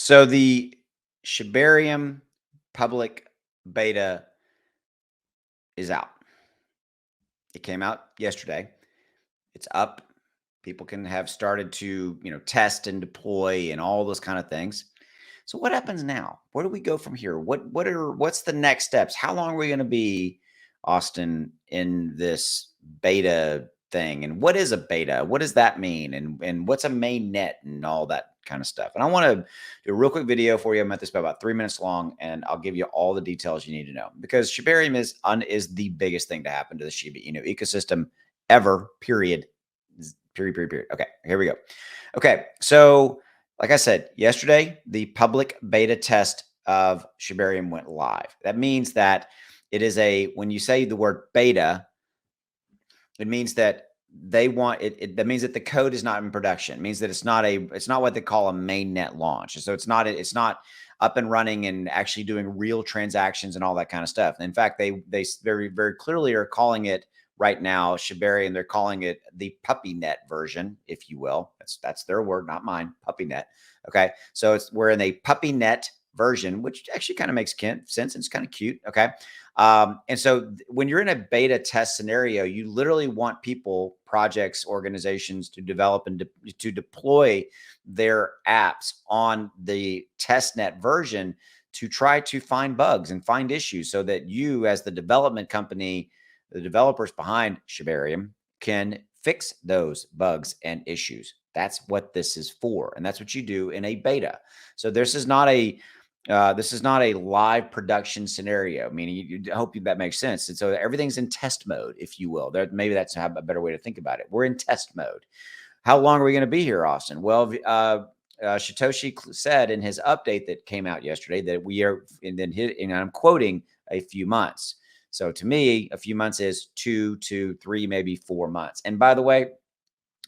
So the Shibarium public beta is out. It came out yesterday. It's up. People can have started to, test and deploy and all those kind of things. So what happens now? Where do we go from here? What's the next steps? How long are we going to be, Austin, in this beta thing? And what is a beta? What does that mean? And what's a main net and all that kind of stuff? And I want to do a real quick video for you. I'm at this about 3 minutes long, and I'll give you all the details you need to know because Shibarium is the biggest thing to happen to the Shiba Inu ecosystem ever. Period. Period. Okay, here we go. Okay, so like I said, yesterday, the public beta test of Shibarium went live. That means that when you say the word beta, it means that they want it. That means that the code is not in production. It means that it's not what they call a mainnet launch. So it's not up and running and actually doing real transactions and all that kind of stuff. In fact, they very, very clearly are calling it right now, Shibarium, they're calling it the puppy net version, if you will. That's their word, not mine. Puppy net. Okay. So we're in a puppy net version, which actually kind of makes sense. It's kind of cute. Okay. And so when you're in a beta test scenario, you literally want people, projects, organizations to develop and to deploy their apps on the testnet version to try to find bugs and find issues so that you, as the development company, the developers behind Shibarium, can fix those bugs and issues. That's what this is for, and that's what you do in a beta. So this is not a live production scenario. Meaning, I hope that makes sense. And so everything's in test mode, if you will. Maybe that's a better way to think about it. We're in test mode. How long are we going to be here, Austin? Well, Satoshi said in his update that came out yesterday that we are, and I'm quoting, a few months. So to me, a few months is 2 to 3, maybe 4 months. And by the way,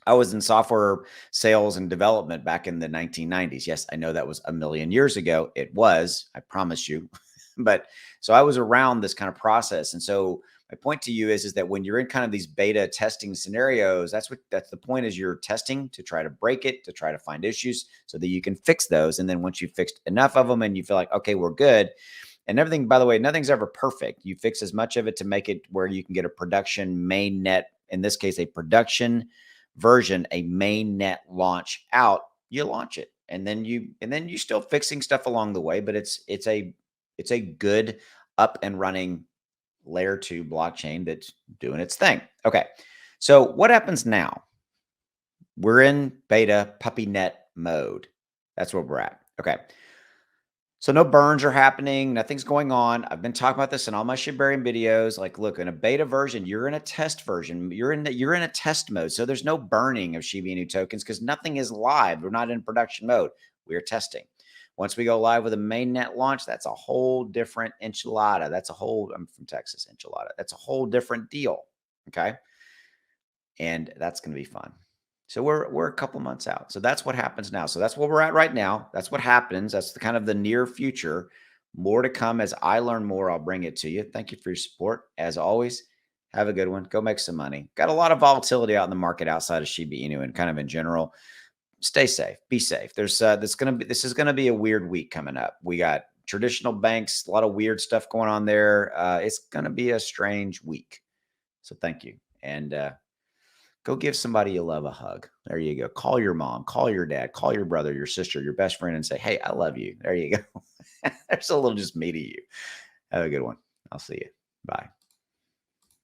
I was in software sales and development back in the 1990s. Yes, I know that was a million years ago. It was, I promise you. But so I was around this kind of process. And so my point to you is that when you're in kind of these beta testing scenarios, that's the point, is you're testing to try to break it, to try to find issues so that you can fix those. And then once you've fixed enough of them and you feel like, okay, we're good. And everything, by the way, nothing's ever perfect. You fix as much of it to make it where you can get a production main net, in this case, a production version, a main net launch out. You launch it, and then you still fixing stuff along the way, but it's a good up and running layer 2 blockchain that's doing its thing. Okay, so what happens now? We're in beta puppy net mode. That's where we're at. Okay. So no burns are happening. Nothing's going on. I've been talking about this in all my Shibarium videos. Like, look, in a beta version, you're in a test version. You're in a test mode. So there's no burning of Shiba Inu tokens because nothing is live. We're not in production mode. We are testing. Once we go live with a mainnet launch, that's a whole different enchilada. I'm from Texas, enchilada. That's a whole different deal. Okay. And that's going to be fun. So we're a couple months out. So that's what happens now. So that's where we're at right now. That's what happens. That's the kind of the near future. More to come. As I learn more, I'll bring it to you. Thank you for your support. As always, have a good one. Go make some money. Got a lot of volatility out in the market outside of Shiba Inu and kind of in general. Stay safe. Be safe. This is going to be a weird week coming up. We got traditional banks, a lot of weird stuff going on there. It's going to be a strange week. So thank you. And go give somebody you love a hug. There you go. Call your mom, call your dad, call your brother, your sister, your best friend, and say, hey, I love you. There you go. There's a little just me to you. Have a good one. I'll see you. Bye.